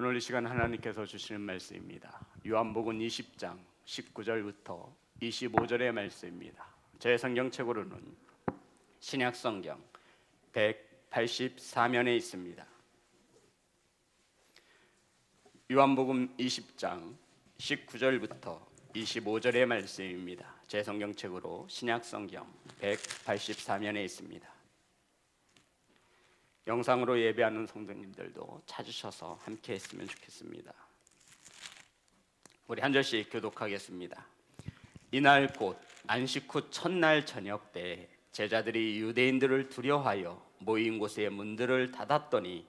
오늘 이 시간 하나님께서 주시는 말씀입니다. 요한복음 20장 19절부터 25절의 말씀입니다. 제 성경책으로는 신약성경 184면에 있습니다. 요한복음 20장 19절부터 25절의 말씀입니다. 제 성경책으로 신약성경 184면에 있습니다. 영상으로 예배하는 성도님들도 찾으셔서 함께 했으면 좋겠습니다. 우리 한 절씩 교독하겠습니다. 이날 곧 안식 후 첫날 저녁 때 제자들이 유대인들을 두려워하여 모인 곳의 문들을 닫았더니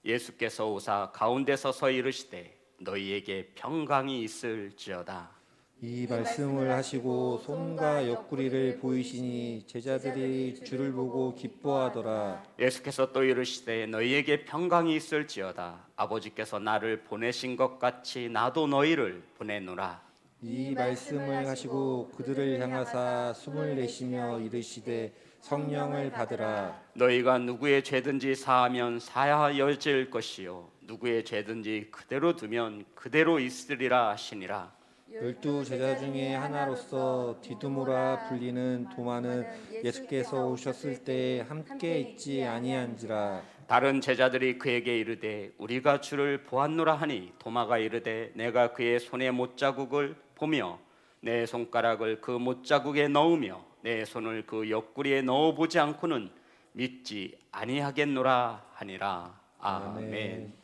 예수께서 오사 가운데 서서 이르시되 너희에게 평강이 있을지어다. 이 말씀을 하시고 손과 옆구리를 보이시니 제자들이 주를 보고 기뻐하더라. 예수께서 또 이르시되 너희에게 평강이 있을지어다. 아버지께서 나를 보내신 것 같이 나도 너희를 보내노라. 이 말씀을 하시고 그들을 향하사 숨을 내쉬며 이르시되 성령을 받으라. 너희가 누구의 죄든지 사하면 사하여질 것이요 누구의 죄든지 그대로 두면 그대로 있으리라 하시니라. 12 제자 중에 하나로서 디두모라 불리는 도마는 예수께서 오셨을 때 함께 있지 아니한지라. 다른 제자들이 그에게 이르되 우리가 주를 보았노라 하니 도마가 이르되 내가 그의 손에 못자국을 보며 내 손가락을 그 못자국에 넣으며 내 손을 그 옆구리에 넣어보지 않고는 믿지 아니하겠노라 하니라. 아멘.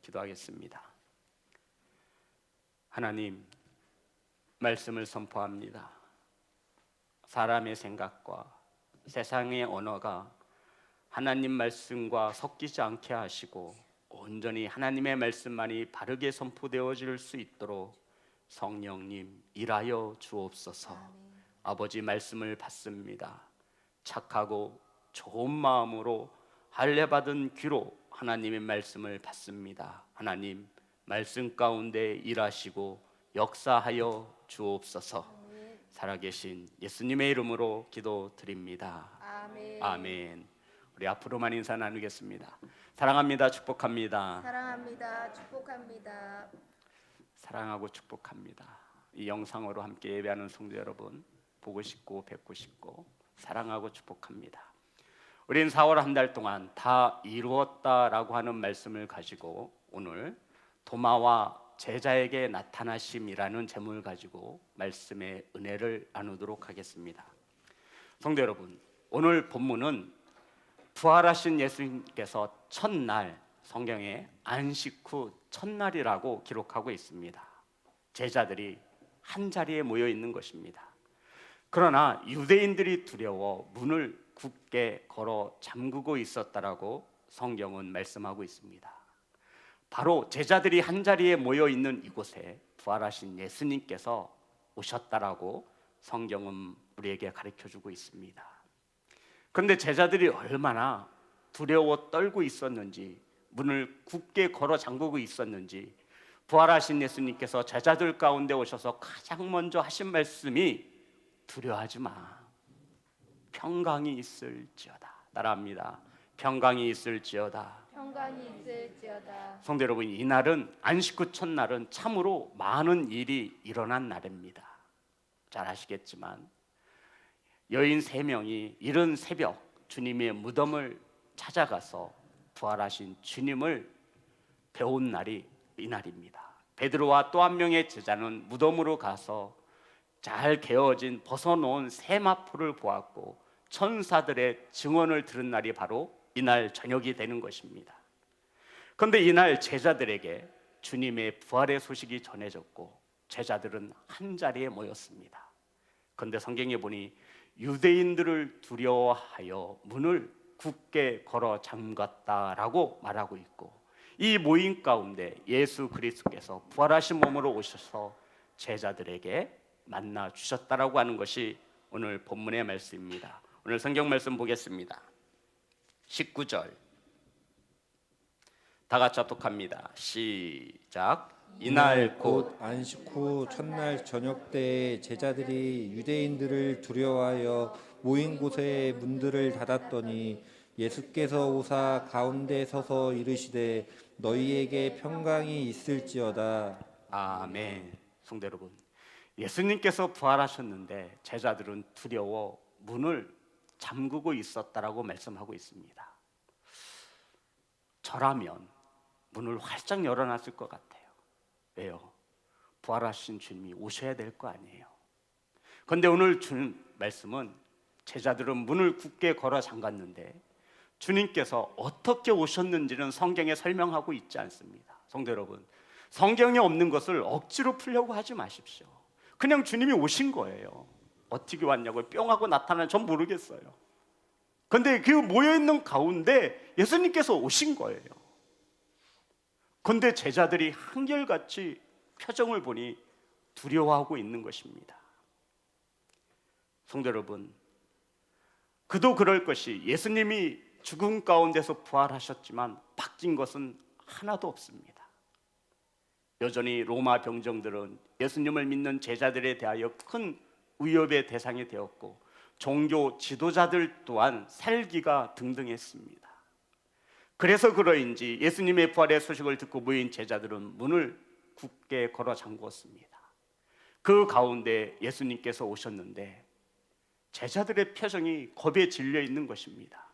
기도하겠습니다. 하나님, 말씀을 선포합니다. 사람의 생각과 세상의 언어가 하나님 말씀과 섞이지 않게 하시고 온전히 하나님의 말씀만이 바르게 선포되어질 수 있도록 성령님 일하여 주옵소서. 아버지 말씀을 받습니다. 착하고 좋은 마음으로 할례 받은 귀로 하나님의 말씀을 받습니다. 하나님 말씀 가운데 일하시고 역사하여 주옵소서. 살아계신 예수님의 이름으로 기도드립니다. 아멘. 아멘. 우리 앞으로만 인사 나누겠습니다. 사랑합니다. 축복합니다. 사랑합니다. 축복합니다. 사랑하고 축복합니다. 이 영상으로 함께 예배하는 성도 여러분 보고 싶고 뵙고 싶고 사랑하고 축복합니다. 우린 4월 한 달 동안 다 이루었다라고 하는 말씀을 가지고 오늘 도마와 제자에게 나타나심이라는 제목을 가지고 말씀의 은혜를 나누도록 하겠습니다. 성도 여러분, 오늘 본문은 부활하신 예수님께서 첫날 성경에 안식 후 첫날이라고 기록하고 있습니다. 제자들이 한 자리에 모여 있는 것입니다. 그러나 유대인들이 두려워 문을 굳게 걸어 잠그고 있었다라고 성경은 말씀하고 있습니다. 바로 제자들이 한 자리에 모여 있는 이곳에 부활하신 예수님께서 오셨다라고 성경은 우리에게 가르쳐주고 있습니다. 그런데 제자들이 얼마나 두려워 떨고 있었는지, 문을 굳게 걸어 잠그고 있었는지, 부활하신 예수님께서 제자들 가운데 오셔서 가장 먼저 하신 말씀이 두려워하지 마, 평강이 있을지어다. 따라합니다. 평강이 있을지어다. 평강이 있을지어다. 성도 여러분, 이날은 안식 후 첫날은 참으로 많은 일이 일어난 날입니다. 잘 아시겠지만 여인 3명이 이른 새벽 주님의 무덤을 찾아가서 부활하신 주님을 배운 날이 이날입니다. 베드로와 또 한 명의 제자는 무덤으로 가서 잘 개어진 벗어놓은 세마포를 보았고 천사들의 증언을 들은 날이 바로 이날 저녁이 되는 것입니다. 그런데 이날 제자들에게 주님의 부활의 소식이 전해졌고 제자들은 한 자리에 모였습니다. 그런데 성경에 보니 유대인들을 두려워하여 문을 굳게 걸어 잠갔다라고 말하고 있고, 이 모임 가운데 예수 그리스도께서 부활하신 몸으로 오셔서 제자들에게 만나 주셨다라고 하는 것이 오늘 본문의 말씀입니다. 오늘 성경 말씀 보겠습니다. 19절 다 같이 합독합니다. 시작. 이날 곧 안식 후 첫날 저녁 때 제자들이 유대인들을 두려워하여 모인 곳에 문들을 닫았더니 예수께서 오사 가운데 서서 이르시되 너희에게 평강이 있을지어다. 아멘. 성도 여러분, 예수님께서 부활하셨는데 제자들은 두려워 문을 잠그고 있었다라고 말씀하고 있습니다. 저라면 문을 활짝 열어놨을 것 같아요. 왜요? 부활하신 주님이 오셔야 될 거 아니에요. 그런데 오늘 주님 말씀은 제자들은 문을 굳게 걸어 잠갔는데 주님께서 어떻게 오셨는지는 성경에 설명하고 있지 않습니다. 성도 여러분, 성경에 없는 것을 억지로 풀려고 하지 마십시오. 그냥 주님이 오신 거예요. 어떻게 왔냐고요? 뿅 하고 나타나는 전 모르겠어요. 그런데 그 모여있는 가운데 예수님께서 오신 거예요. 그런데 제자들이 한결같이 표정을 보니 두려워하고 있는 것입니다. 성도 여러분, 그도 그럴 것이 예수님이 죽음 가운데서 부활하셨지만 바뀐 것은 하나도 없습니다. 여전히 로마 병정들은 예수님을 믿는 제자들에 대하여 큰 위협의 대상이 되었고 종교 지도자들 또한 살기가 등등했습니다. 그래서 그러인지 예수님의 부활의 소식을 듣고 모인 제자들은 문을 굳게 걸어 잠궜습니다. 그 가운데 예수님께서 오셨는데 제자들의 표정이 겁에 질려 있는 것입니다.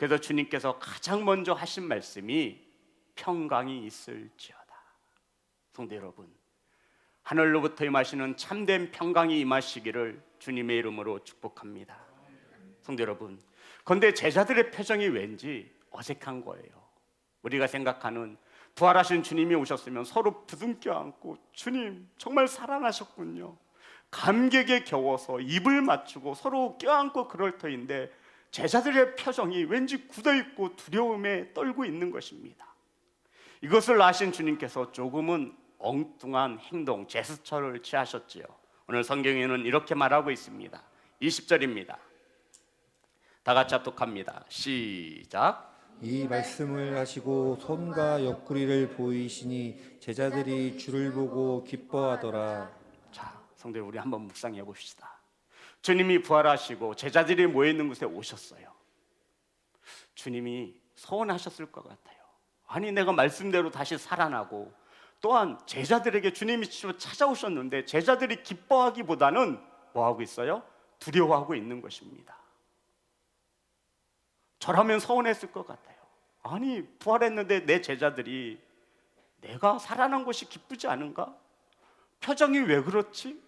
그래서 주님께서 가장 먼저 하신 말씀이 평강이 있을지어다. 성도 여러분, 하늘로부터 임하시는 참된 평강이 임하시기를 주님의 이름으로 축복합니다. 성도 여러분, 그런데 제자들의 표정이 왠지 어색한 거예요. 우리가 생각하는 부활하신 주님이 오셨으면 서로 부둥켜 안고 주님 정말 살아나셨군요, 감격에 겨워서 입을 맞추고 서로 껴안고 그럴 터인데 제자들의 표정이 왠지 굳어있고 두려움에 떨고 있는 것입니다. 이것을 아신 주님께서 조금은 엉뚱한 행동, 제스처를 취하셨지요. 오늘 성경에는 이렇게 말하고 있습니다. 20절입니다. 다 같이 합독합니다. 시작. 이 말씀을 하시고 손과 옆구리를 보이시니 제자들이 주를 보고 기뻐하더라. 자, 성도 우리 한번 묵상해 봅시다. 주님이 부활하시고 제자들이 모여있는 곳에 오셨어요. 주님이 서운하셨을 것 같아요. 아니, 내가 말씀대로 다시 살아나고 또한 제자들에게 주님이 직접 찾아오셨는데 제자들이 기뻐하기보다는 뭐하고 있어요? 두려워하고 있는 것입니다. 저라면 서운했을 것 같아요. 아니, 부활했는데 내 제자들이 내가 살아난 것이 기쁘지 않은가? 표정이 왜 그렇지?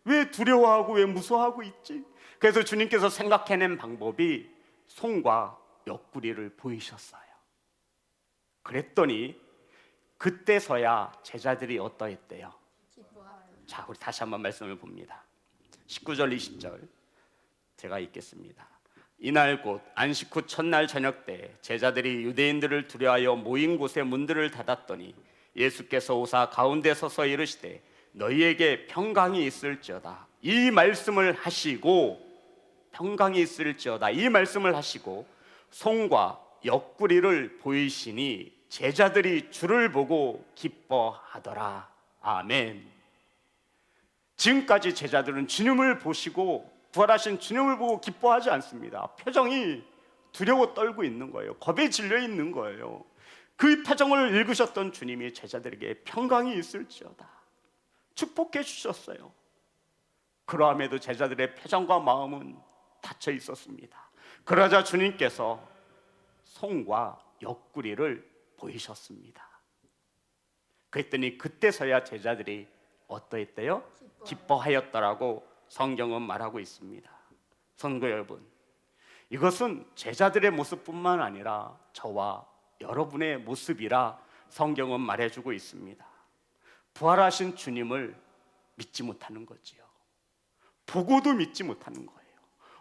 왜 두려워하고 왜 무서워하고 있지? 그래서 주님께서 생각해낸 방법이 손과 옆구리를 보이셨어요. 그랬더니 그때서야 제자들이 어떠했대요? 자, 우리 다시 한번 말씀을 봅니다. 19절 20절 제가 읽겠습니다. 이날 곧 안식 후 첫날 저녁 때 제자들이 유대인들을 두려워하여 모인 곳에 문들을 닫았더니 예수께서 오사 가운데 서서 이르시되 너희에게 평강이 있을지어다. 이 말씀을 하시고 평강이 있을지어다. 이 말씀을 하시고 손과 옆구리를 보이시니 제자들이 주를 보고 기뻐하더라. 아멘. 지금까지 제자들은 주님을 보시고 부활하신 주님을 보고 기뻐하지 않습니다. 표정이 두려워 떨고 있는 거예요. 겁에 질려 있는 거예요. 그 표정을 읽으셨던 주님이 제자들에게 평강이 있을지어다 축복해 주셨어요. 그러함에도 제자들의 표정과 마음은 닫혀 있었습니다. 그러자 주님께서 손과 옆구리를 보이셨습니다. 그랬더니 그때서야 제자들이 어떠했대요? 기뻐하였더라고 성경은 말하고 있습니다. 성도 여러분, 이것은 제자들의 모습뿐만 아니라 저와 여러분의 모습이라 성경은 말해주고 있습니다. 부활하신 주님을 믿지 못하는 거지요. 보고도 믿지 못하는 거예요.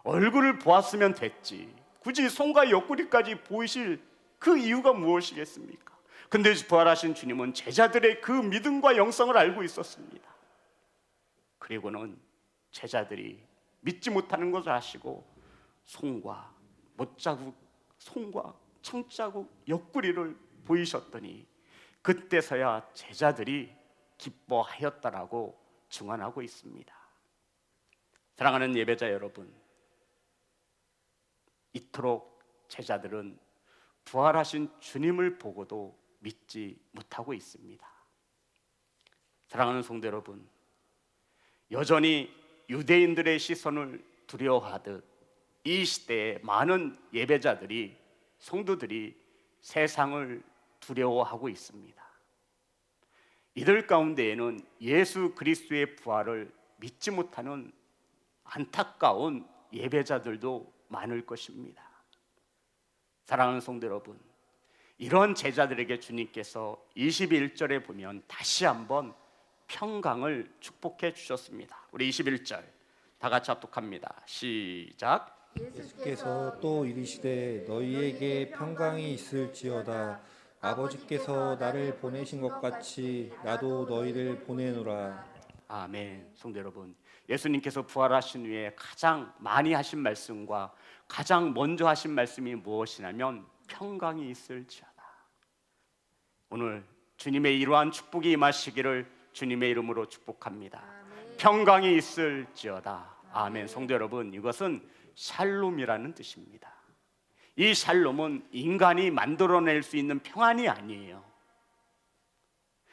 얼굴을 보았으면 됐지 굳이 손과 옆구리까지 보이실 그 이유가 무엇이겠습니까? 근데 부활하신 주님은 제자들의 그 믿음과 영성을 알고 있었습니다. 그리고는 제자들이 믿지 못하는 것을 아시고 손과 못자국, 손과 청자국, 옆구리를 보이셨더니 그때서야 제자들이 기뻐하였다라고 증언하고 있습니다. 사랑하는 예배자 여러분, 이토록 제자들은 부활하신 주님을 보고도 믿지 못하고 있습니다. 사랑하는 성도 여러분, 여전히 유대인들의 시선을 두려워하듯 이 시대에 많은 예배자들이, 성도들이 세상을 두려워하고 있습니다. 이들 가운데에는 예수 그리스도의 부활을 믿지 못하는 안타까운 예배자들도 많을 것입니다. 사랑하는 성도 여러분, 이런 제자들에게 주님께서 21절에 보면 다시 한번 평강을 축복해 주셨습니다. 우리 21절 다 같이 합독합니다. 시작. 예수께서 또 이르시되 너희에게 평강이 있을지어다. 아버지께서 나를 보내신 것 같이 나도 너희를 보내노라. 아멘. 성도 여러분, 예수님께서 부활하신 후에 가장 많이 하신 말씀과 가장 먼저 하신 말씀이 무엇이냐면 평강이 있을지어다. 오늘 주님의 이러한 축복이 임하시기를 주님의 이름으로 축복합니다. 평강이 있을지어다. 아멘. 성도 여러분, 이것은 샬롬이라는 뜻입니다. 이 샬롬은 인간이 만들어낼 수 있는 평안이 아니에요.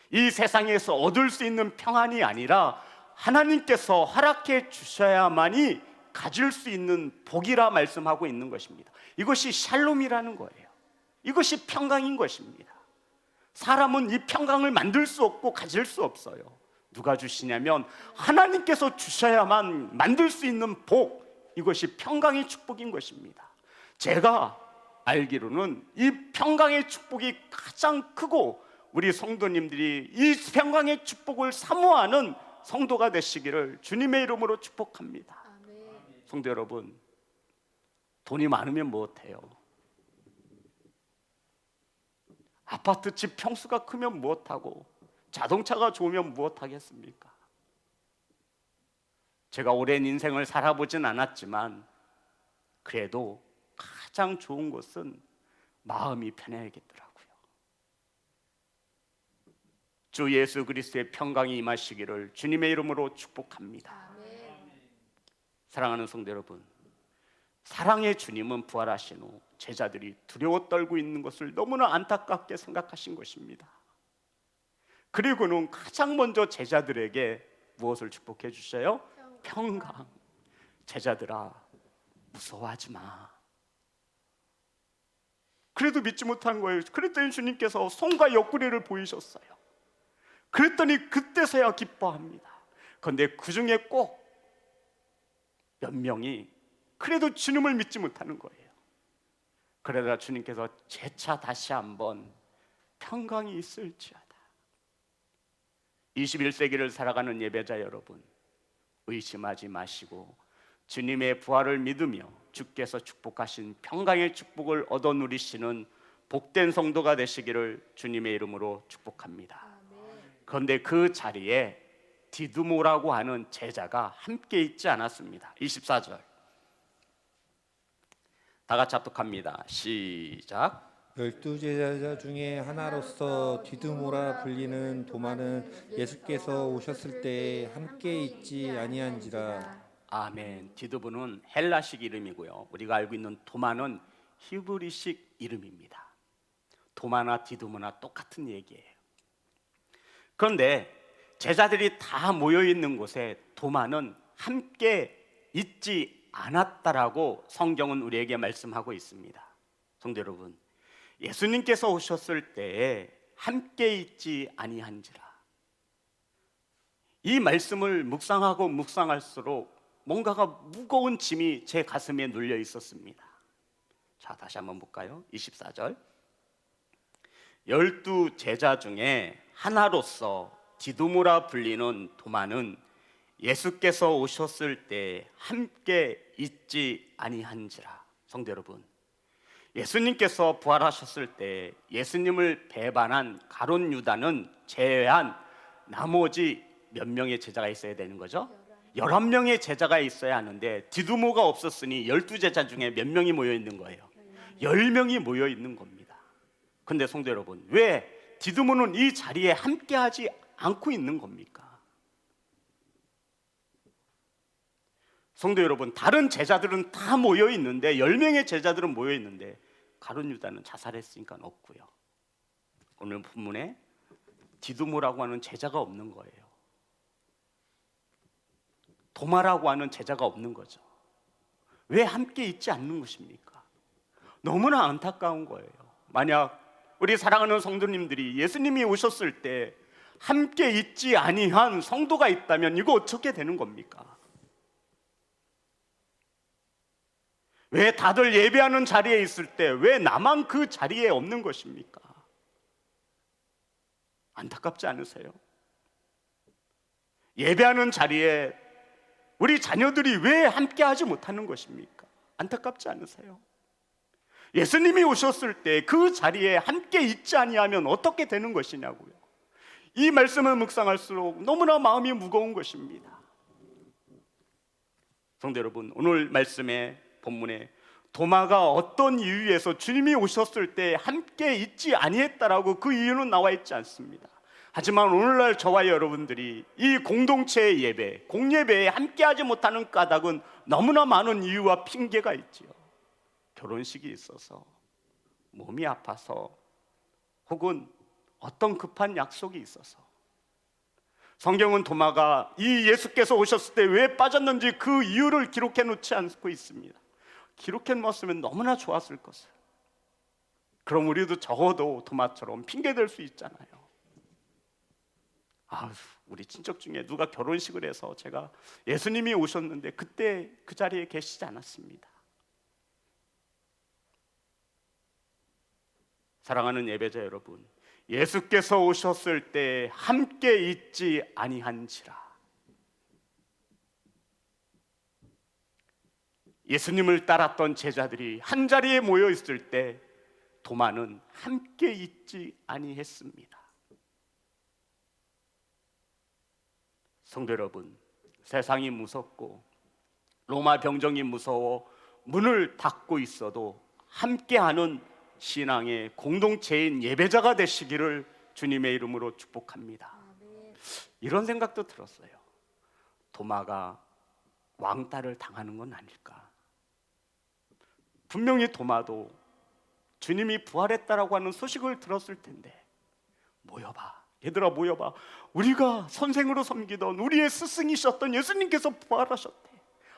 이 세상에서 얻을 수 있는 평안이 아니라 하나님께서 허락해 주셔야만이 가질 수 있는 복이라 말씀하고 있는 것입니다. 이것이 샬롬이라는 거예요. 이것이 평강인 것입니다. 사람은 이 평강을 만들 수 없고 가질 수 없어요. 누가 주시냐면 하나님께서 주셔야만 만들 수 있는 복, 이것이 평강의 축복인 것입니다. 제가 알기로는 이 평강의 축복이 가장 크고 우리 성도님들이 이 평강의 축복을 사모하는 성도가 되시기를 주님의 이름으로 축복합니다. 성도 여러분, 돈이 많으면 무엇해요? 아파트 집 평수가 크면 무엇하고 자동차가 좋으면 무엇하겠습니까? 제가 오랜 인생을 살아보진 않았지만 그래도 가장 좋은 것은 마음이 편해야겠더라고요. 주 예수 그리스도의 평강이 임하시기를 주님의 이름으로 축복합니다. 사랑하는 성도 여러분, 사랑의 주님은 부활하신 후 제자들이 두려워 떨고 있는 것을 너무나 안타깝게 생각하신 것입니다. 그리고는 가장 먼저 제자들에게 무엇을 축복해 주셔요? 평강. 제자들아, 무서워하지 마. 그래도 믿지 못한 거예요. 그랬더니 주님께서 손과 옆구리를 보이셨어요. 그랬더니 그때서야 기뻐합니다. 그런데 그 중에 꼭 몇 명이 그래도 주님을 믿지 못하는 거예요. 그러다가 주님께서 재차 다시 한번 평강이 있을지어다. 21세기를 살아가는 예배자 여러분, 의심하지 마시고 주님의 부활을 믿으며 주께서 축복하신 평강의 축복을 얻어 누리시는 복된 성도가 되시기를 주님의 이름으로 축복합니다. 그런데 그 자리에 디두모라고 하는 제자가 함께 있지 않았습니다. 24절 다 같이 합독합니다. 시작. 12제자 중에 하나로서 디두모라 불리는 도마는 예수께서 오셨을 때에 함께 있지 아니한지라. 아멘. 디두모는 헬라식 이름이고요, 우리가 알고 있는 도마는 히브리식 이름입니다. 도마나 디두모나 똑같은 얘기예요. 그런데 제자들이 다 모여 있는 곳에 도마는 함께 있지 않았다라고 성경은 우리에게 말씀하고 있습니다. 성도 여러분, 예수님께서 오셨을 때에 함께 있지 아니한지라. 이 말씀을 묵상하고 묵상할수록 뭔가가 무거운 짐이 제 가슴에 눌려 있었습니다. 자, 다시 한번 볼까요? 24절. 12 제자 중에 하나로서 디두모라 불리는 도마는 예수께서 오셨을 때 함께 있지 아니한지라. 성도 여러분, 예수님께서 부활하셨을 때 예수님을 배반한 가룟 유다는 제외한 나머지 몇 명의 제자가 있어야 되는 거죠? 11명의 제자가 있어야 하는데 디두모가 없었으니 12제자 중에 몇 명이 모여 있는 거예요? 10명이 모여 있는 겁니다. 근데 성도 여러분, 왜 디두모는 이 자리에 함께하지 않고 있는 겁니까? 성도 여러분, 다른 제자들은 다 모여 있는데 10명의 제자들은 모여 있는데 가룟 유다는 자살했으니까 없고요. 오늘 본문에 디두모라고 하는 제자가 없는 거예요. 도마라고 하는 제자가 없는 거죠. 왜 함께 있지 않는 것입니까? 너무나 안타까운 거예요. 만약 우리 사랑하는 성도님들이 예수님이 오셨을 때 함께 있지 아니한 성도가 있다면 이거 어떻게 되는 겁니까? 왜 다들 예배하는 자리에 있을 때 왜 나만 그 자리에 없는 것입니까? 안타깝지 않으세요? 예배하는 자리에 우리 자녀들이 왜 함께 하지 못하는 것입니까? 안타깝지 않으세요? 예수님이 오셨을 때 그 자리에 함께 있지 아니하면 어떻게 되는 것이냐고요. 이 말씀을 묵상할수록 너무나 마음이 무거운 것입니다. 성도 여러분, 오늘 말씀의 본문에 도마가 어떤 이유에서 주님이 오셨을 때 함께 있지 아니했다라고 그 이유는 나와 있지 않습니다. 하지만 오늘날 저와 여러분들이 이 공동체의 예배, 공예배에 함께하지 못하는 까닭은 너무나 많은 이유와 핑계가 있지요. 결혼식이 있어서, 몸이 아파서, 혹은 어떤 급한 약속이 있어서. 성경은 도마가 이 예수께서 오셨을 때 왜 빠졌는지 그 이유를 기록해 놓지 않고 있습니다. 기록해 놓았으면 너무나 좋았을 것을. 그럼 우리도 적어도 도마처럼 핑계 댈 수 있잖아요. 우리 친척 중에 누가 결혼식을 해서 제가 예수님이 오셨는데 그때 그 자리에 계시지 않았습니다. 사랑하는 예배자 여러분, 예수께서 오셨을 때 함께 있지 아니한지라. 예수님을 따랐던 제자들이 한 자리에 모여 있을 때 도마는 함께 있지 아니했습니다. 성도 여러분, 세상이 무섭고 로마 병정이 무서워 문을 닫고 있어도 함께하는 신앙의 공동체인 예배자가 되시기를 주님의 이름으로 축복합니다. 이런 생각도 들었어요. 도마가 왕따를 당하는 건 아닐까? 분명히 도마도 주님이 부활했다라고 하는 소식을 들었을 텐데, 모여봐, 얘들아 모여봐, 우리가 선생으로 섬기던 우리의 스승이셨던 예수님께서 부활하셨대.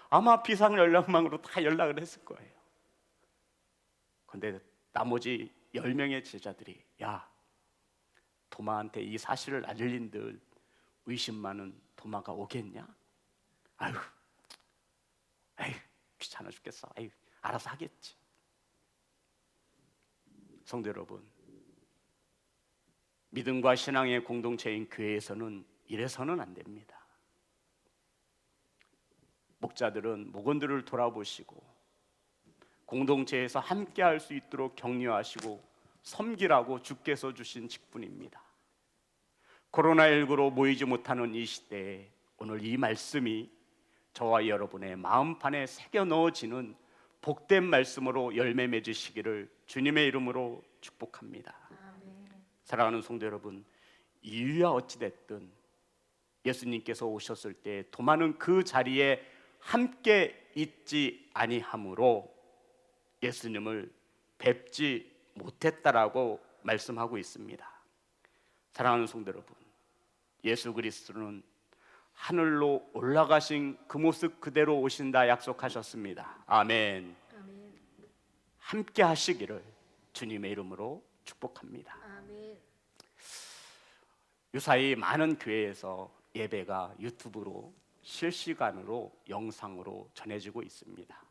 아마 비상연락망으로 다 연락을 했을 거예요. 그런데 나머지 10명의 제자들이, 야, 도마한테 이 사실을 알린들 의심 많은 도마가 오겠냐? 에휴, 귀찮아 죽겠어. 에휴, 알아서 하겠지. 성도 여러분, 믿음과 신앙의 공동체인 교회에서는 이래서는 안 됩니다. 목자들은 목원들을 돌아보시고 공동체에서 함께 할 수 있도록 격려하시고 섬기라고 주께서 주신 직분입니다. 코로나19로 모이지 못하는 이 시대에 오늘 이 말씀이 저와 여러분의 마음판에 새겨 넣어지는 복된 말씀으로 열매 맺으시기를 주님의 이름으로 축복합니다. 사랑하는 성도 여러분, 이유야 어찌됐든 예수님께서 오셨을 때 도마는 그 자리에 함께 있지 아니하므로 예수님을 뵙지 못했다라고 말씀하고 있습니다. 사랑하는 성도 여러분, 예수 그리스도는 하늘로 올라가신 그 모습 그대로 오신다 약속하셨습니다. 아멘. 함께 하시기를 주님의 이름으로 축복합니다. 유사히 많은 교회에서 예배가 유튜브로 실시간으로 영상으로 전해지고 있습니다.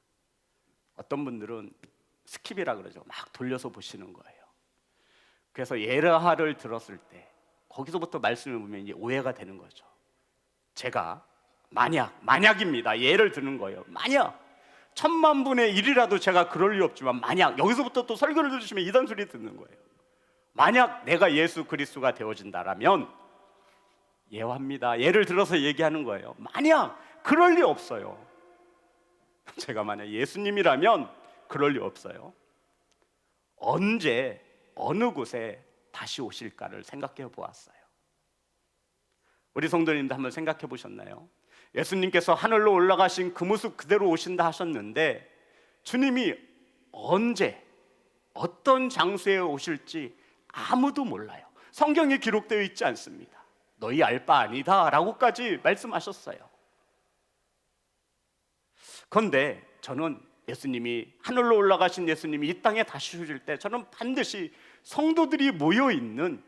어떤 분들은 스킵이라 그러죠. 막 돌려서 보시는 거예요. 그래서 예라하를 들었을 때 거기서부터 말씀을 보면 이제 오해가 되는 거죠. 제가 만약입니다. 예를 드는 거예요. 만약 1000만분의 1이라도 제가 그럴 리 없지만 만약, 여기서부터 또 설교를 들으시면 이단 소리 듣는 거예요. 만약 내가 예수 그리스도가 되어진다라면, 예화입니다. 예를 들어서 얘기하는 거예요. 만약 그럴 리 없어요. 제가 만약 예수님이라면 그럴 리 없어요. 언제 어느 곳에 다시 오실까를 생각해 보았어요. 우리 성도님도 한번 생각해 보셨나요? 예수님께서 하늘로 올라가신 그 모습 그대로 오신다 하셨는데 주님이 언제 어떤 장소에 오실지 아무도 몰라요. 성경에 기록되어 있지 않습니다. 너희 알 바 아니다 라고까지 말씀하셨어요. 그런데 저는 예수님이 하늘로 올라가신 예수님이 이 땅에 다시 오실 때 저는 반드시 성도들이 모여있는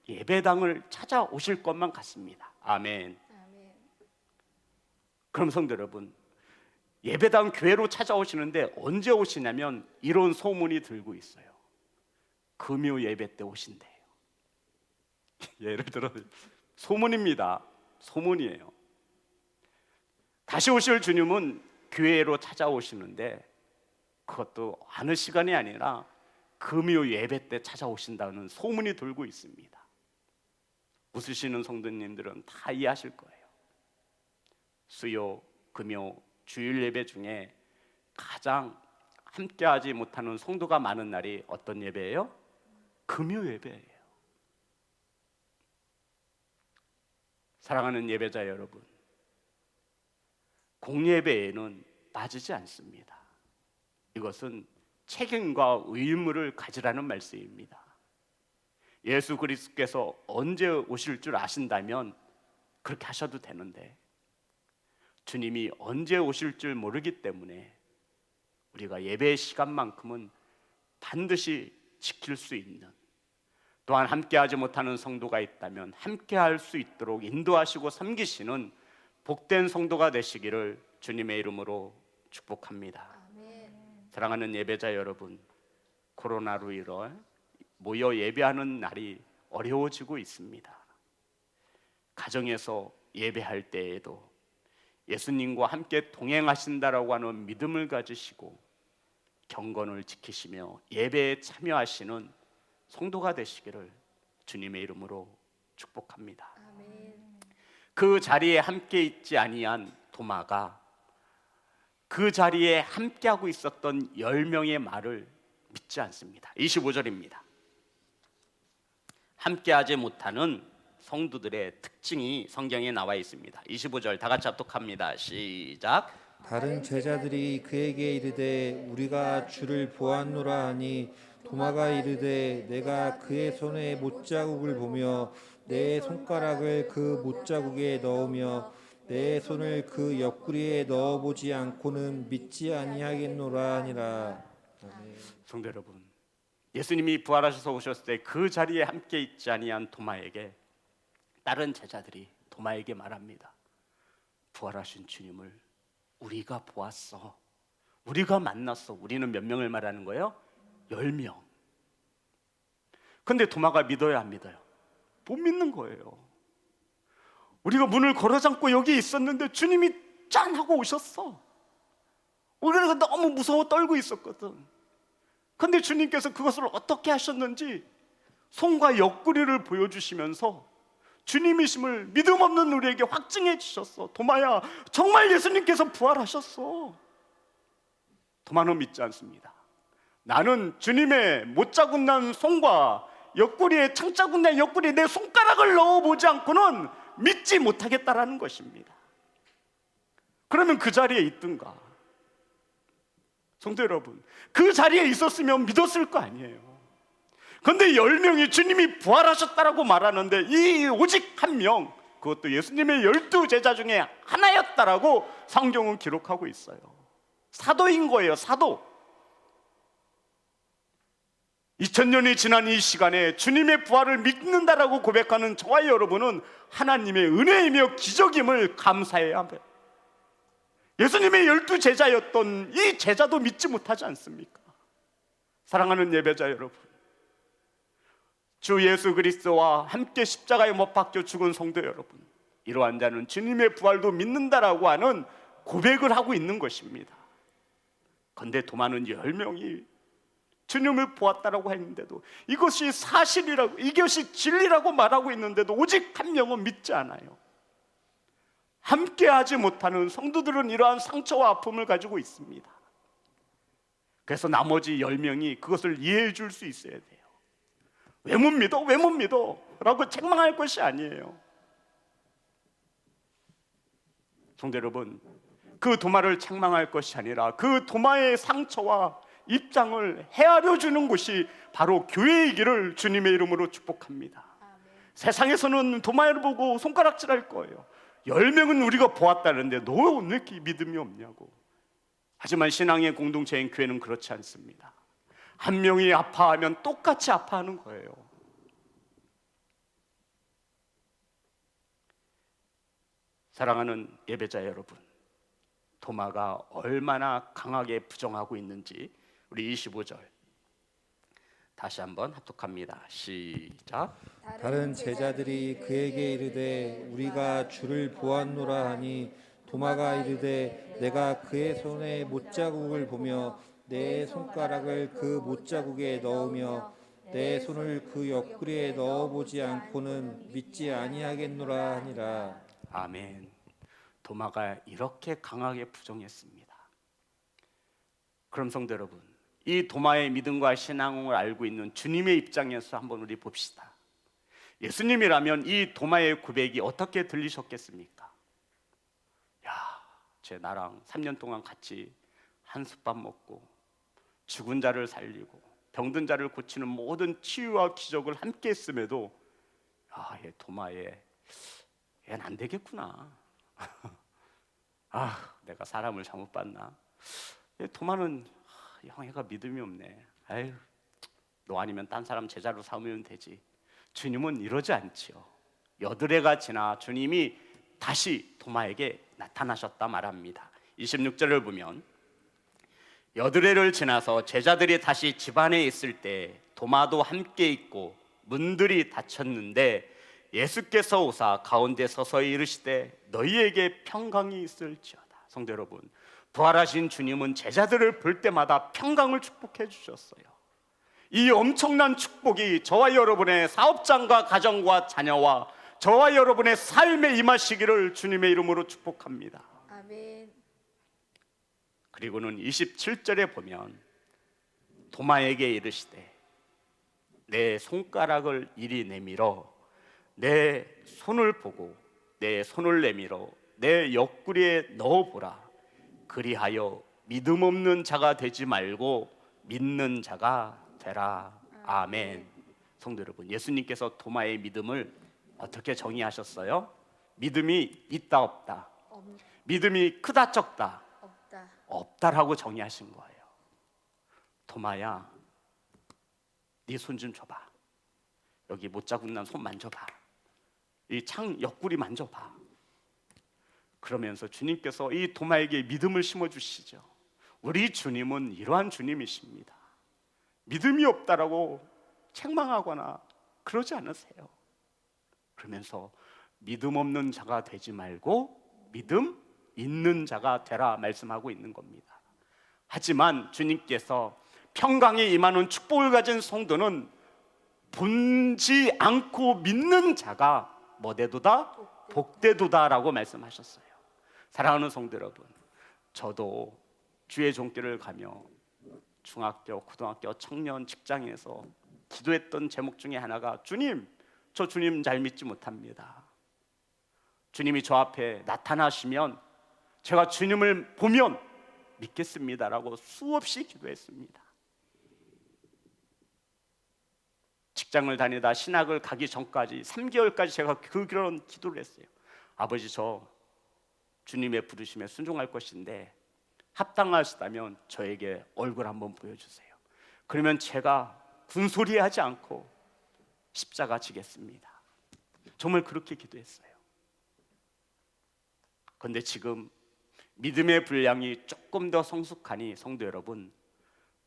예배당을 찾아오실 것만 같습니다. 아멘. 아멘. 그럼 성도 여러분, 예배당 교회로 찾아오시는데 언제 오시냐면 이런 소문이 들고 있어요. 금요 예배 때 오신대요. 예를 들어 소문입니다. 소문이에요. 다시 오실 주님은 교회로 찾아오시는데 그것도 어느 시간이 아니라 금요 예배 때 찾아오신다는 소문이 돌고 있습니다. 웃으시는 성도님들은 다 이해하실 거예요. 수요, 금요, 주일 예배 중에 가장 함께하지 못하는 성도가 많은 날이 어떤 예배예요? 금요 예배예요. 사랑하는 예배자 여러분, 공예배에는 빠지지 않습니다. 이것은 책임과 의무를 가지라는 말씀입니다. 예수 그리스도께서 언제 오실 줄 아신다면 그렇게 하셔도 되는데 주님이 언제 오실 줄 모르기 때문에 우리가 예배의 시간만큼은 반드시 지킬 수 있는, 또한 함께하지 못하는 성도가 있다면 함께할 수 있도록 인도하시고 섬기시는 복된 성도가 되시기를 주님의 이름으로 축복합니다. 아멘. 사랑하는 예배자 여러분, 코로나로 인해 모여 예배하는 날이 어려워지고 있습니다. 가정에서 예배할 때에도 예수님과 함께 동행하신다라고 하는 믿음을 가지시고 경건을 지키시며 예배에 참여하시는 성도가 되시기를 주님의 이름으로 축복합니다. 아멘. 그 자리에 함께 있지 아니한 도마가 그 자리에 함께하고 있었던 10명의 말을 믿지 않습니다. 25절입니다. 함께하지 못하는 성도들의 특징이 성경에 나와 있습니다. 25절 다 같이 합독합니다. 시작. 다른 제자들이 그에게 이르되 우리가 주를 보았노라 하니 도마가 이르되 내가 그의 손에 못자국을 보며 내 손가락을 그 못자국에 넣으며 내 손을 그 옆구리에 넣어보지 않고는 믿지 아니하겠노라 하니라. 성도 여러분, 예수님이 부활하셔서 오셨을 때 그 자리에 함께 있지 아니한 도마에게 다른 제자들이 도마에게 말합니다. 부활하신 주님을 우리가 보았어. 우리가 만났어. 우리는 몇 명을 말하는 거예요? 10명. 근데 도마가 믿어야 안 믿어요? 못 믿는 거예요. 우리가 문을 걸어 잠고 여기 있었는데 주님이 짠 하고 오셨어. 우리가 너무 무서워 떨고 있었거든. 근데 주님께서 그것을 어떻게 하셨는지 손과 옆구리를 보여주시면서 주님이심을 믿음 없는 우리에게 확증해 주셨어. 도마야, 정말 예수님께서 부활하셨어. 도마는 믿지 않습니다. 나는 주님의 못자국 난 손과 옆구리에 창자국 난 옆구리에 내 손가락을 넣어보지 않고는 믿지 못하겠다라는 것입니다. 그러면 그 자리에 있든가. 성도 여러분, 그 자리에 있었으면 믿었을 거 아니에요. 그런데 10명이 주님이 부활하셨다라고 말하는데 이 오직 한 명, 그것도 예수님의 12제자 중에 하나였다라고 성경은 기록하고 있어요. 사도인 거예요. 사도. 2000년이 지난 이 시간에 주님의 부활을 믿는다라고 고백하는 저와 여러분은 하나님의 은혜이며 기적임을 감사해야 합니다. 예수님의 12제자였던 이 제자도 믿지 못하지 않습니까? 사랑하는 예배자 여러분, 주 예수 그리스도와 함께 십자가에 못 박혀 죽은 성도 여러분, 이러한 자는 주님의 부활도 믿는다라고 하는 고백을 하고 있는 것입니다. 그런데 도마는 10명이 주님을 보았다라고 했는데도 이것이 사실이라고, 이것이 진리라고 말하고 있는데도 오직 한 명은 믿지 않아요. 함께하지 못하는 성도들은 이러한 상처와 아픔을 가지고 있습니다. 그래서 나머지 10명이 그것을 이해해 줄 수 있어야 돼요. 왜 못 믿어? 왜 못 믿어? 라고 책망할 것이 아니에요. 성도 여러분, 그 도마를 책망할 것이 아니라 그 도마의 상처와 입장을 헤아려 주는 곳이 바로 교회이기를 주님의 이름으로 축복합니다. 아멘. 세상에서는 도마를 보고 손가락질할 거예요. 10명은 우리가 보았다는데 너 왜 이렇게 믿음이 없냐고. 하지만 신앙의 공동체인 교회는 그렇지 않습니다. 한 명이 아파하면 똑같이 아파하는 거예요. 사랑하는 예배자 여러분, 도마가 얼마나 강하게 부정하고 있는지 우리 25절 다시 한번 합독합니다. 시작. 다른 제자들이 그에게 이르되 우리가 주를 보았노라 하니 도마가 이르되 내가 그의 손에 못자국을 보며 내 손가락을 그 못자국에 넣으며 내 손을 그 옆구리에 넣어보지 않고는 믿지 아니하겠노라 하니라. 아멘. 도마가 이렇게 강하게 부정했습니다. 그럼 성도 여러분, 이 도마의 믿음과 신앙을 알고 있는 주님의 입장에서 한번 우리 봅시다. 예수님이라면 이 도마의 고백이 어떻게 들리셨겠습니까? 야, 쟤 나랑 3년 동안 같이 한솥밥 먹고 죽은 자를 살리고 병든 자를 고치는 모든 치유와 기적을 함께 했음에도 얘 도마에 얘는 안 되겠구나. 내가 사람을 잘못 봤나? 도마는 얘가 믿음이 없네. 아유, 너 아니면 딴 사람 제자로 삼으면 되지. 주님은 이러지 않지요. 여드레가 지나 주님이 다시 도마에게 나타나셨다 말합니다. 26절을 보면 여드레를 지나서 제자들이 다시 집안에 있을 때 도마도 함께 있고 문들이 닫혔는데 예수께서 오사 가운데 서서히 이르시되 너희에게 평강이 있을지어다. 성도 여러분, 부활하신 주님은 제자들을 볼 때마다 평강을 축복해 주셨어요. 이 엄청난 축복이 저와 여러분의 사업장과 가정과 자녀와 저와 여러분의 삶에 임하시기를 주님의 이름으로 축복합니다. 아멘. 그리고는 27절에 보면 도마에게 이르시되 내 손가락을 이리 내밀어 내 손을 보고 내 손을 내밀어 내 옆구리에 넣어보라. 그리하여 믿음 없는 자가 되지 말고 믿는 자가 되라. 아멘. 성도 여러분, 예수님께서 도마의 믿음을 어떻게 정의하셨어요? 믿음이 있다 없다, 믿음이 크다 적다, 없다. 없다라고 정의하신 거예요. 도마야, 네 손 좀 줘봐. 여기 못자국 난 손 만져봐. 이 창 옆구리 만져봐. 그러면서 주님께서 이 도마에게 믿음을 심어주시죠. 우리 주님은 이러한 주님이십니다. 믿음이 없다라고 책망하거나 그러지 않으세요. 그러면서 믿음 없는 자가 되지 말고 믿음 있는 자가 되라 말씀하고 있는 겁니다. 하지만 주님께서 평강에 임하는 축복을 가진 성도는 본지 않고 믿는 자가 뭐되도다? 복되도다라고 말씀하셨어요. 사랑하는 성도 여러분, 저도 주의 종길을 가며 중학교, 고등학교, 청년, 직장에서 기도했던 제목 중에 하나가 주님, 저 주님 잘 믿지 못합니다. 주님이 저 앞에 나타나시면 제가 주님을 보면 믿겠습니다라고 수없이 기도했습니다. 직장을 다니다 신학을 가기 전까지 3개월까지 제가 그런 기도를 했어요. 아버지, 저 주님의 부르심에 순종할 것인데 합당하시다면 저에게 얼굴 한번 보여주세요. 그러면 제가 군소리하지 않고 십자가 지겠습니다. 정말 그렇게 기도했어요. 그런데 지금 믿음의 분량이 조금 더 성숙하니 성도 여러분,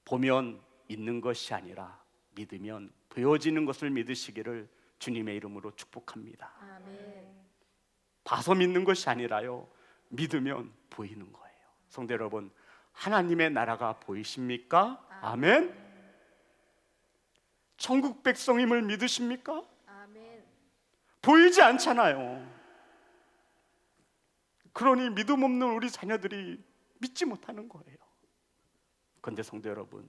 보면 있는 것이 아니라 믿으면 보여지는 것을 믿으시기를 주님의 이름으로 축복합니다. 아멘. 봐서 믿는 것이 아니라요, 믿으면 보이는 거예요. 성도 여러분, 하나님의 나라가 보이십니까? 아멘. 천국 백성임을 믿으십니까? 아멘. 보이지 않잖아요. 그러니 믿음 없는 우리 자녀들이 믿지 못하는 거예요. 그런데 성도 여러분,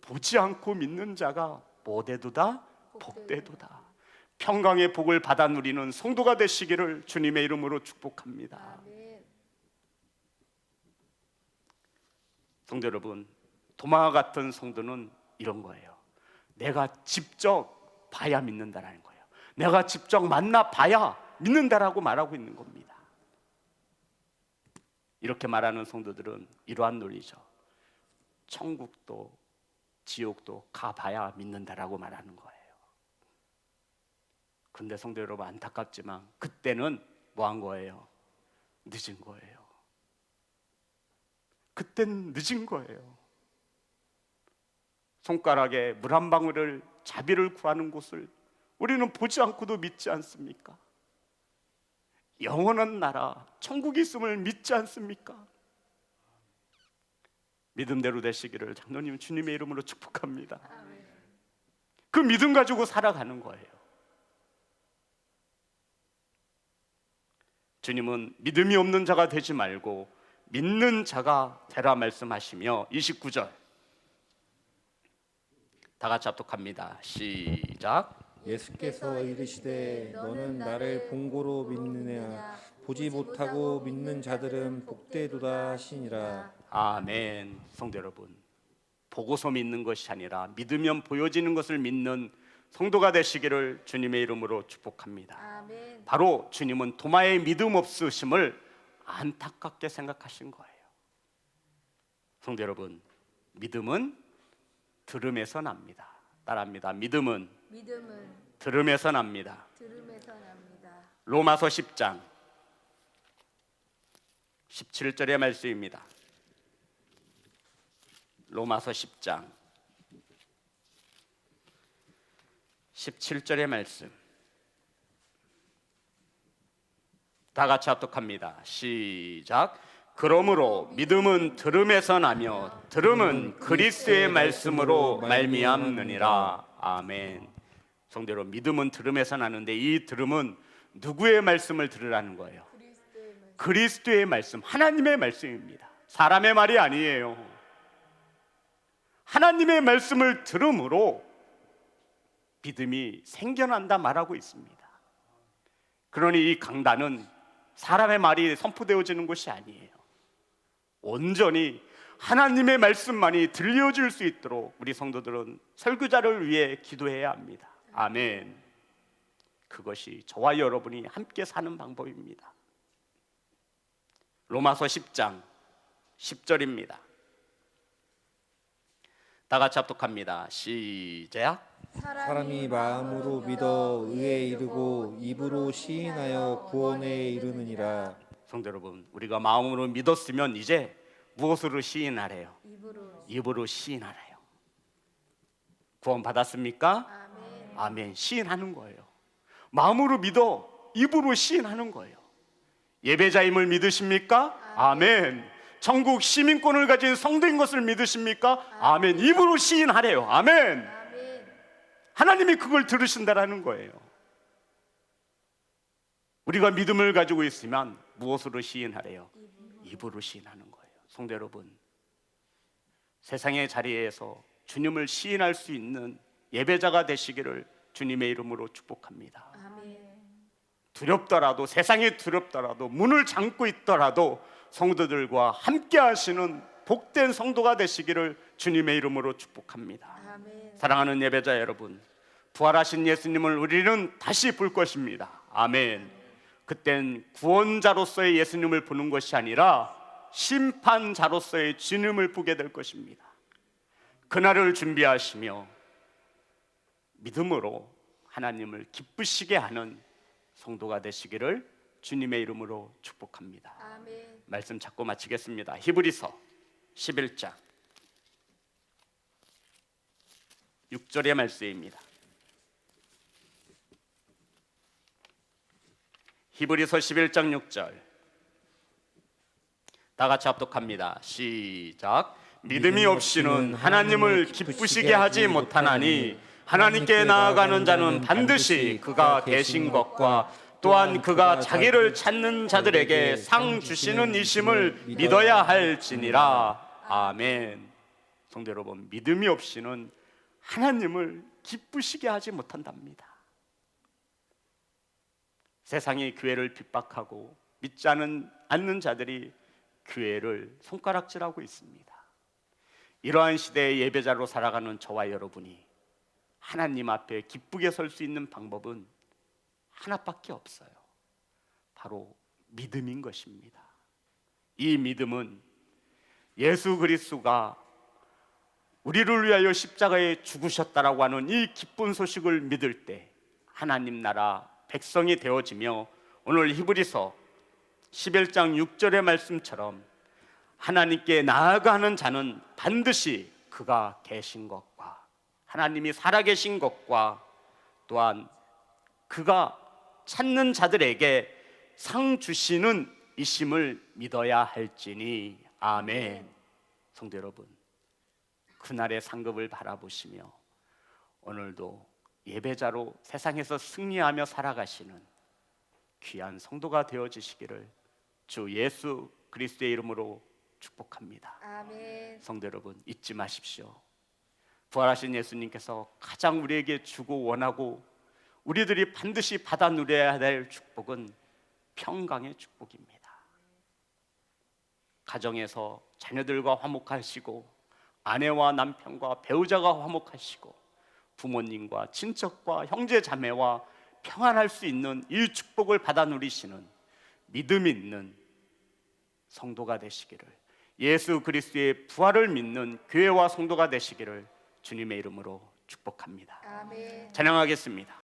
보지 않고 믿는 자가 뭐되도다? 복되도다. 평강의 복을 받아 누리는 성도가 되시기를 주님의 이름으로 축복합니다. 아멘. 성도 여러분, 도마와 같은 성도는 이런 거예요. 내가 직접 봐야 믿는다라는 거예요. 내가 직접 만나 봐야 믿는다라고 말하고 있는 겁니다. 이렇게 말하는 성도들은 이러한 논리죠. 천국도 지옥도 가봐야 믿는다라고 말하는 거예요. 근데 성도 여러분, 안타깝지만 그때는 뭐 한 거예요? 늦은 거예요. 그때는 늦은 거예요. 손가락에 물 한 방울을 자비를 구하는 곳을 우리는 보지 않고도 믿지 않습니까? 영원한 나라 천국이 있음을 믿지 않습니까? 믿음대로 되시기를 장로님 주님의 이름으로 축복합니다. 그 믿음 가지고 살아가는 거예요. 주님은 믿음이 없는 자가 되지 말고 믿는 자가 되라 말씀하시며 29절 다 같이 합독합니다. 시작. 예수께서 이르시되 너는 나를 본고로 믿느냐 보지 못하고 믿는 자들은 복되도다 하시니라. 아멘. 성도 여러분, 보고서 믿는 것이 아니라 믿으면 보여지는 것을 믿는 성도가 되시기를 주님의 이름으로 축복합니다. 아멘. 바로 주님은 도마의 믿음 없으심을 안타깝게 생각하신 거예요. 성도 여러분, 믿음은 들음에서 납니다. 따라합니다. 믿음은 들음에서 납니다. 들음에서 납니다. 로마서 10장 17절의 말씀입니다. 로마서 10장 17절의 말씀 다 같이 합독합니다. 시작. 그러므로 믿음은 들음에서 나며 들음은 그리스도의 말씀으로 말미암느니라. 아멘. 성도 여러분, 믿음은 들음에서 나는데 이 들음은 누구의 말씀을 들으라는 거예요? 그리스도의 말씀, 하나님의 말씀입니다. 사람의 말이 아니에요. 하나님의 말씀을 들음으로 믿음이 생겨난다 말하고 있습니다. 그러니 이 강단은 사람의 말이 선포되어지는 것이 아니에요. 온전히 하나님의 말씀만이 들려질 수 있도록 우리 성도들은 설교자를 위해 기도해야 합니다. 아멘. 그것이 저와 여러분이 함께 사는 방법입니다. 로마서 10장 10절입니다. 다 같이 합독합니다. 시작. 사람이 마음으로 믿어 의에 이르고 입으로 시인하여 구원에 이르느니라. 성도 여러분, 우리가 마음으로 믿었으면 이제 무엇으로 시인하래요? 입으로 시인하래요. 구원 받았습니까? 아멘. 아멘. 시인하는 거예요. 마음으로 믿어 입으로 시인하는 거예요. 예배자임을 믿으십니까? 아멘. 천국 시민권을 가진 성도인 것을 믿으십니까? 아멘. 입으로 시인하래요. 아멘. 아멘. 하나님이 그걸 들으신다라는 거예요. 우리가 믿음을 가지고 있으면 무엇으로 시인하래요? 입으로 시인하는 거예요. 성도 여러분, 세상의 자리에서 주님을 시인할 수 있는 예배자가 되시기를 주님의 이름으로 축복합니다. 아멘. 두렵더라도, 세상이 두렵더라도, 문을 잠고 있더라도 성도들과 함께 하시는 복된 성도가 되시기를 주님의 이름으로 축복합니다. 아멘. 사랑하는 예배자 여러분, 부활하신 예수님을 우리는 다시 볼 것입니다. 아멘. 그땐 구원자로서의 예수님을 보는 것이 아니라 심판자로서의 주님을 보게 될 것입니다. 그날을 준비하시며 믿음으로 하나님을 기쁘시게 하는 성도가 되시기를 주님의 이름으로 축복합니다. 아멘. 말씀 잡고 마치겠습니다. 히브리서 11장 6절의 말씀입니다. 히브리서 11장 6절 다 같이 합독합니다. 시작. 믿음이 없이는 하나님을 기쁘시게 하지 못하나니 하나님께 나아가는 자는 반드시 그가 계신 것과 또한 그가 자기를 찾는 자들에게 상 주시는 이심을 믿어야 할지니라. 아멘. 성도 여러분, 믿음이 없이는 하나님을 기쁘시게 하지 못한답니다. 세상이 교회를 핍박하고 믿지 않는 자들이 교회를 손가락질하고 있습니다. 이러한 시대의 예배자로 살아가는 저와 여러분이 하나님 앞에 기쁘게 설 수 있는 방법은 하나밖에 없어요. 바로 믿음인 것입니다. 이 믿음은 예수 그리스도가 우리를 위하여 십자가에 죽으셨다라고 하는 이 기쁜 소식을 믿을 때 하나님 나라 백성이 되어지며, 오늘 히브리서 11장 6절의 말씀처럼 하나님께 나아가는 자는 반드시 그가 계신 것과 하나님이 살아계신 것과 또한 그가 찾는 자들에게 상 주시는 이심을 믿어야 할지니. 아멘. 성도 여러분, 그날의 상급을 바라보시며 오늘도 예배자로 세상에서 승리하며 살아가시는 귀한 성도가 되어지시기를 주 예수 그리스도의 이름으로 축복합니다. 아멘. 성도 여러분, 잊지 마십시오. 부활하신 예수님께서 가장 우리에게 주고 원하고 우리들이 반드시 받아 누려야 될 축복은 평강의 축복입니다. 가정에서 자녀들과 화목하시고, 아내와 남편과 배우자가 화목하시고, 부모님과 친척과 형제 자매와 평안할 수 있는 이 축복을 받아 누리시는 믿음 있는 성도가 되시기를, 예수 그리스도의 부활을 믿는 교회와 성도가 되시기를 주님의 이름으로 축복합니다. 아멘. 찬양하겠습니다.